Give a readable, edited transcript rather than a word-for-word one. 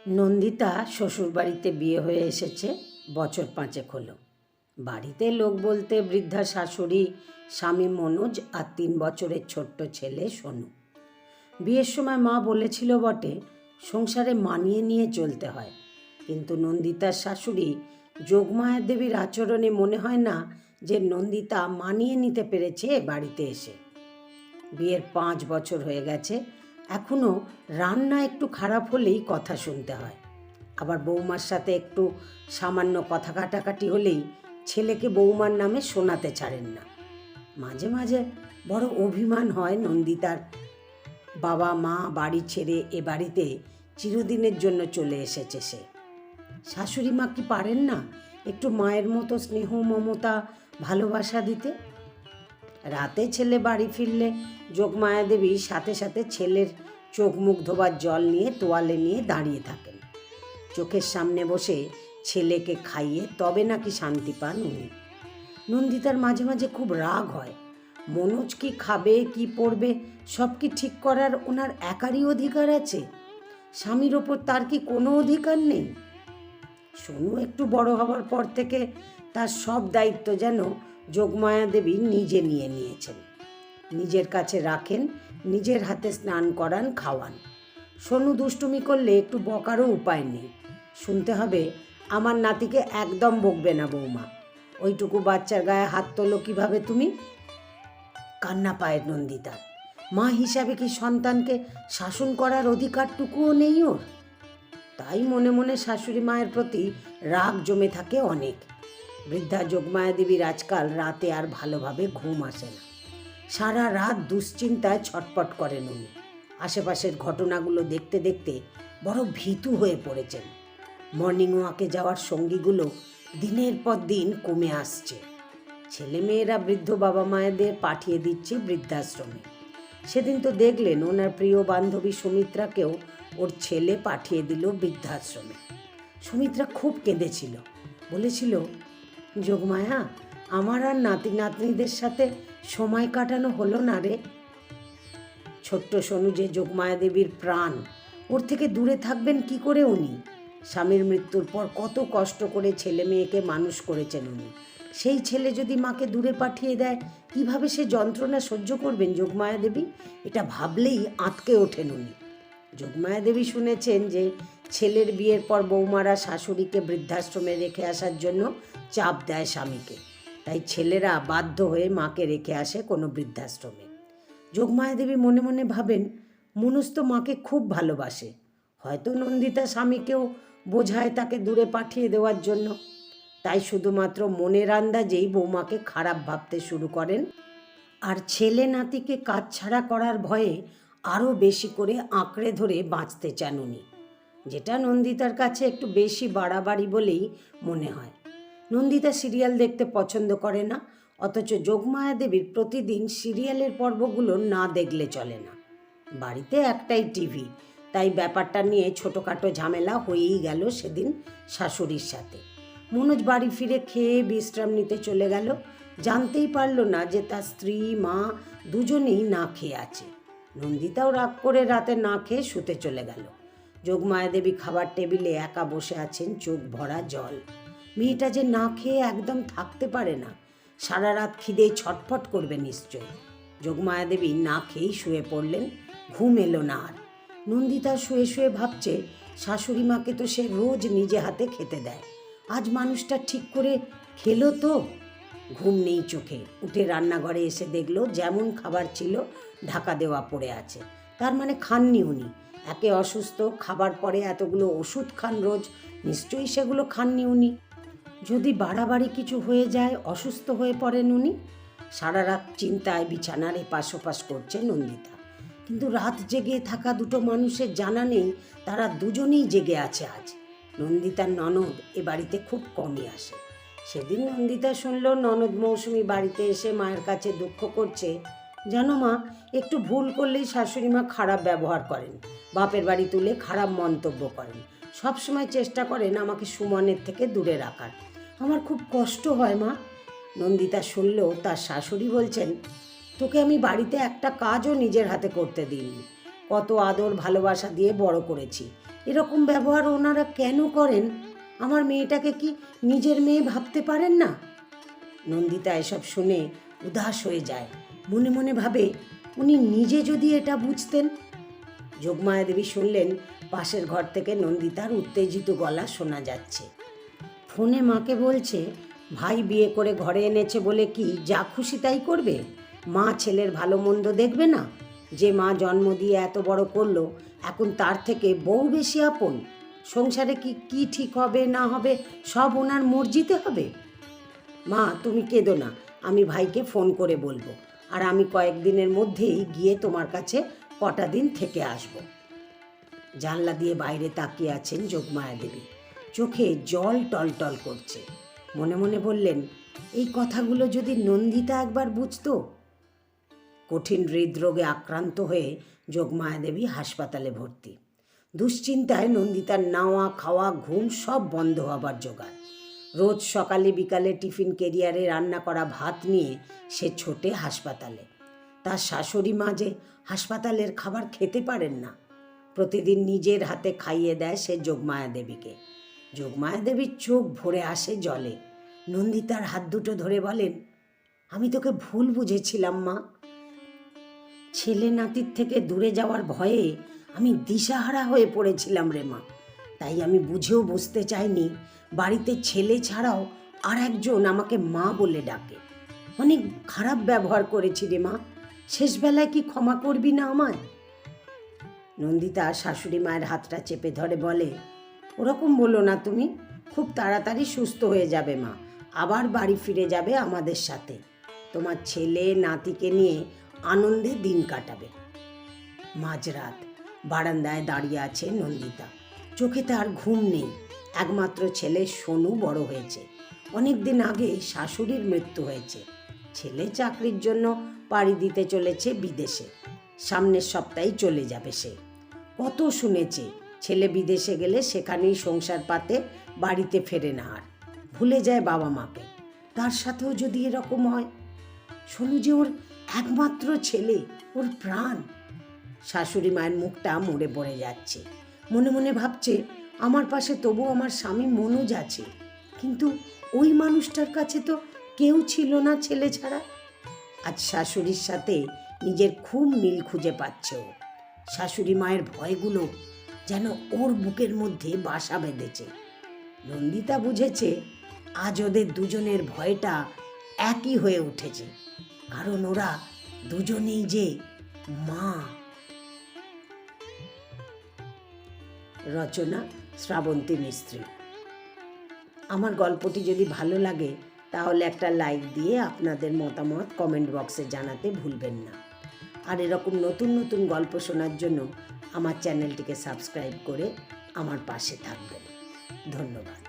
নন্দিতা শ্বশুরবাড়িতে বিয়ে হয়ে এসেছে বছর 5 হলো। বাড়িতে লোক বলতে বৃদ্ধা শাশুড়ি, স্বামী মনোজ আর 3 বছরের ছোট্ট ছেলে সোনু। বিয়ের সময় মা বলেছিল বটে সংসারে মানিয়ে নিয়ে চলতে হয়, কিন্তু নন্দিতার শাশুড়ি যোগমায়া দেবীর আচরণে মনে হয় না যে নন্দিতা মানিয়ে নিতে পেরেছে বাড়িতে এসে। বিয়ের 5 বছর হয়ে গেছে, এখনও রান্না একটু খারাপ হলেই কথা শুনতে হয়। আবার বৌমার সাথে একটু সামান্য কথা কাটাকাটি হলেই ছেলেকে বৌমার নামে শোনাতে ছাড়েন না। মাঝে মাঝে বড় অভিমান হয় নন্দিতার। বাবা মা বাড়ি ছেড়ে এ বাড়িতে চিরদিনের জন্য চলে এসেছে সে। শাশুড়ি মা কি পারেন না একটু মায়ের মতো স্নেহ, মমতা, ভালোবাসা দিতে? রাতে ছেলে বাড়ি ফিরলে যোগমায়া দেবী সাথে সাথে ছেলের চোখ মুখ ধোবার জল নিয়ে তোয়ালে নিয়ে দাঁড়িয়ে থাকেন। চোখের সামনে বসে ছেলেকে খাইয়ে তবে নাকি শান্তি পান উনি। নন্দিতার মাঝে মাঝে খুব রাগ হয়। মনোজ কি খাবে, কি পড়বে, সব কি ঠিক করার ওনার একারই অধিকার আছে? স্বামীর ওপর তার কি কোনো অধিকার নেই? সোনু একটু বড় হওয়ার পর থেকে তার সব দায়িত্ব যেন যোগমায়া দেবী নিজে নিয়ে নিয়েছেন। নিজের কাছে রাখেন, নিজের হাতে স্নান করান, খাওয়ান। সোনু দুষ্টুমি করলে একটু বকারও উপায় নেই। শুনতে হবে, আমার নাতিকে একদম বকবে না বৌমা, ওইটুকু বাচ্চার গায়ে হাত তোলো কিভাবে তুমি? কান্না পায় নন্দিতার। মা হিসাবে কি সন্তানকে শাসন করার অধিকারটুকুও নেই ওর? তাই মনে মনে শাশুড়ি মায়ের প্রতি রাগ জমে থাকে অনেক। বৃদ্ধা যোগমায়া দেবীর আজকাল রাতে আর ভালোভাবে ঘুম আসে না। সারা রাত দুশ্চিন্তায় ছটপট করেন উনি। আশেপাশের ঘটনাগুলো দেখতে দেখতে বড় ভীতু হয়ে পড়েছেন। মর্নিং ওয়াকে যাওয়ার সঙ্গীগুলো দিনের পর দিন কমে আসছে। ছেলেমেয়েরা বৃদ্ধ বাবা মায়েদের পাঠিয়ে দিচ্ছে বৃদ্ধাশ্রমে। সেদিন তো দেখলেন ওনার প্রিয় বান্ধবী সুমিত্রাকেও ওর ছেলে পাঠিয়ে দিল বৃদ্ধাশ্রমে। সুমিত্রা খুব কেঁদেছিল, বলেছিল, যোগমায়া, আমার আর নাতি নাতনিদের সাথে সময় কাটানো হলো না রে। ছোট্ট সোনু যে যোগমায়া দেবীর প্রাণ, ওর থেকে দূরে থাকবেন কি করে উনি? স্বামীর মৃত্যুর পর কত কষ্ট করে ছেলে মেয়েকে মানুষ করেছেন উনি। সেই ছেলে যদি মাকে দূরে পাঠিয়ে দেয়, কিভাবে সে যন্ত্রণা সহ্য করবেন যোগমায়া দেবী? এটা ভাবলেই আঁতকে ওঠেন উনি। যোগমায়া দেবী শুনেছেন যে ছেলের বিয়ের পর বৌমারা শাশুড়িকে বৃদ্ধাশ্রমে রেখে আসার জন্য চাপ দেয় স্বামীকে, তাই ছেলেরা বাধ্য হয়ে মাকে রেখে আসে কোনো বৃদ্ধাশ্রমে। যোগমায়া দেবী মনে মনে ভাবেন, মনুষ তো মাকে খুব ভালোবাসে, হয়তো নন্দিতা স্বামীকেও বোঝায় তাকে দূরে পাঠিয়ে দেওয়ার জন্য। তাই শুধুমাত্র মনের আন্দাজেই বৌমাকে খারাপ ভাবতে শুরু করেন, আর ছেলে নাতিকে কাছছাড়া করার ভয়ে আরও বেশি করে আঁকড়ে ধরে বাঁচতে চান উনি, যেটা নন্দিতার কাছে একটু বেশি বাড়াবাড়ি বলেই মনে হয়। নন্দিতা সিরিয়াল দেখতে পছন্দ করে না, অথচ যোগমায়া দেবীর প্রতিদিন সিরিয়ালের পর্বগুলো না দেখলে চলে না। বাড়িতে একটাই টিভি, তাই ব্যাপারটা নিয়ে ছোটোখাটো ঝামেলা হয়েই গেল সেদিন শাশুড়ির সাথে। মনোজ বাড়ি ফিরে খেয়ে বিশ্রাম নিতে চলে গেল, জানতেই পারল না যে তার স্ত্রী মা দুজনেই না খেয়ে আছে। নন্দিতাও রাগ করে রাতে না খেয়ে শুতে চলে গেল। যোগমায়া দেবী খাবার টেবিলে একা বসে আছেন, চোখ ভরা জল। মেয়েটা যে না খেয়ে একদম থাকতে পারে না, সারা রাত খিদেই ছটফট করবে নিশ্চয়। যোগমায়া দেবী না খেয়েই শুয়ে পড়লেন, ঘুম এলো না আর। নন্দিতা শুয়ে শুয়ে ভাবছে, শাশুড়ি মাকে তো সে রোজ নিজে হাতে খেতে দেয়, আজ মানুষটা ঠিক করে খেলো তো? ঘুম নেই চোখে। উঠে রান্নাঘরে এসে দেখলো যেমন খাবার ছিল ঢাকা দেওয়া পড়ে আছে, তার মানে খাননি উনি। একে অসুস্থ, খাবার পরে এতগুলো ওষুধ খান রোজ, নিশ্চয়ই সেগুলো খাননি উনি। যদি বাড়াবাড়ি কিছু হয়ে যায়, অসুস্থ হয়ে পড়েন উনি। সারা রাত চিন্তায় বিছানার এপাশ ওপাশ করছে নন্দিতা, কিন্তু রাত জেগে থাকা দুটো মানুষের জানা নেই তারা দুজনেই জেগে আছে আজ। নন্দিতার ননদ এ বাড়িতে খুব কমই আসে। সেদিন নন্দিতা শুনল ননদ মৌসুমি বাড়িতে এসে মায়ের কাছে দুঃখ করছে, জানো মা, একটু ভুল করলেই শাশুড়ি মা খারাপ ব্যবহার করেন, বাপের বাড়ি তুলে খারাপ মন্তব্য করেন, সবসময় চেষ্টা করেন আমাকে সুমনের থেকে দূরে রাখার। আমার খুব কষ্ট হয় মা। নন্দিতা শুনল তার শাশুড়ি বলছেন, তোকে আমি বাড়িতে একটা কাজও নিজের হাতে করতে দিইনি, কত আদর ভালোবাসা দিয়ে বড় করেছি, এরকম ব্যবহার ওনারা কেন করেন? আমার মেয়েটাকে কি নিজের মেয়ে ভাবতে পারেন না? নন্দিতা এসব শুনে উদাস হয়ে যায়। মনে মনে ভাবে, উনি নিজে যদি এটা বুঝতেন। যোগমায়া দেবী শুনলেন পাশের ঘর থেকে নন্দিতার উত্তেজিত গলা শোনা যাচ্ছে। ফোনে মাকে বলছে, ভাই বিয়ে করে ঘরে এনেছে বলে কি যা খুশি তাই করবে? মা ছেলের ভালো মন্দ দেখবে না? যে মা জন্ম দিয়ে এত বড় করলো, এখন তার থেকে বউ বেশি আপন? সংসারে কি ঠিক হবে না হবে সব ওনার মর্জিতে হবে? মা তুমি কেঁদো না, আমি ভাইকে ফোন করে বলবো, আর আমি কয়েকদিনের মধ্যেই গিয়ে তোমার কাছে কটা দিন থেকে আসব। জানলা দিয়ে বাইরে তাকিয়ে আছেন যোগমায়া দেবী, চোখে জল টলটল করছে। মনে মনে বললেন, এই কথাগুলো যদি নন্দিতা একবার বুঝতো। কঠিন হৃদরোগে আক্রান্ত হয়ে যোগমায়া দেবী হাসপাতালে ভর্তি। দুশ্চিন্তায় নন্দিতার নাওয়া খাওয়া ঘুম সব বন্ধ হবার জোগাড়। রোজ সকালে বিকালে টিফিন ক্যারিয়ারে রান্না করা ভাত নিয়ে সে ছোটে হাসপাতালে। তার শাশুড়ি মা যে হাসপাতালের খাবার খেতে পারেন না, প্রতিদিন নিজের হাতে খাইয়ে দেয় সে যোগমায়া দেবীকে। যোগমায়া দেবীর চোখ ভরে আসে জলে। নন্দিতার হাত দুটো ধরে বলেন, আমি তোকে ভুল বুঝেছিলাম মা। ছেলে নাতির থেকে দূরে যাওয়ার ভয়ে আমি দিশাহারা হয়ে পড়েছিলাম রে মা। তাই আমি বুঝেও বুঝতে চাইনি বাড়িতে ছেলে ছাড়াও আর একজন আমাকে মা বলে ডাকে। অনেক খারাপ ব্যবহার করেছি রে মা, শেষবেলায় কি ক্ষমা করবি না আমায়? নন্দিতা শাশুড়ি মায়ের হাতটা চেপে ধরে বলে, ওরকম বলো না তুমি, খুব তাড়াতাড়ি সুস্থ হয়ে যাবে মা, আবার বাড়ি ফিরে যাবে আমাদের সাথে, তোমার ছেলে নাতিকে নিয়ে আনন্দে দিন কাটাবে। মাঝরাত বারান্দায় দাঁড়িয়ে আছে নন্দিতা, চোখে তার ঘুম নেই। একমাত্র ছেলে সোনু বড় হয়েছে। অনেক দিন আগে শাশুড়ির মৃত্যু হয়েছে। ছেলে চাকরির জন্য পাড়ি দিতে চলেছে বিদেশে, সামনের সপ্তাহেই চলে যাবে সে। কত শুনেছে ছেলে বিদেশে গেলে সেখানেই সংসার পাতে, বাড়িতে ফেরে না, আর ভুলে যায় বাবা মাকে। তার সাথেও যদি এরকম হয়, সোনু যে ওর একমাত্র ছেলে, ওর প্রাণ। শাশুড়ি মায়ের মুখটা মরে পড়ে যাচ্ছে। মনে মনে ভাবছে, আমার পাশে তবু আমার স্বামী মনোজ আছে, কিন্তু ওই মানুষটার কাছে তো কেউ ছিল না ছেলে ছাড়া। আজ শাশুড়ির সাথে নিজের খুব মিল খুঁজে পাচ্ছে ও। শাশুড়ি মায়ের ভয়গুলো যেন ওর বুকের মধ্যে বাসা বেঁধেছে। নন্দিতা বুঝেছে আজ ওদের দুজনের ভয়টা একই হয়ে উঠেছে, কারণ ওরা দুজনেই যে মা। রচনা শ্রাবন্তী মিস্ত্রি। আমার গল্পটি যদি ভালো লাগে তাহলে একটা লাইক দিয়ে আপনাদের মতামত কমেন্ট বক্সে জানাতে ভুলবেন না। আর এরকম নতুন নতুন গল্প শোনার জন্য আমার চ্যানেলটিকে সাবস্ক্রাইব করে আমার পাশে থাকবেন। ধন্যবাদ।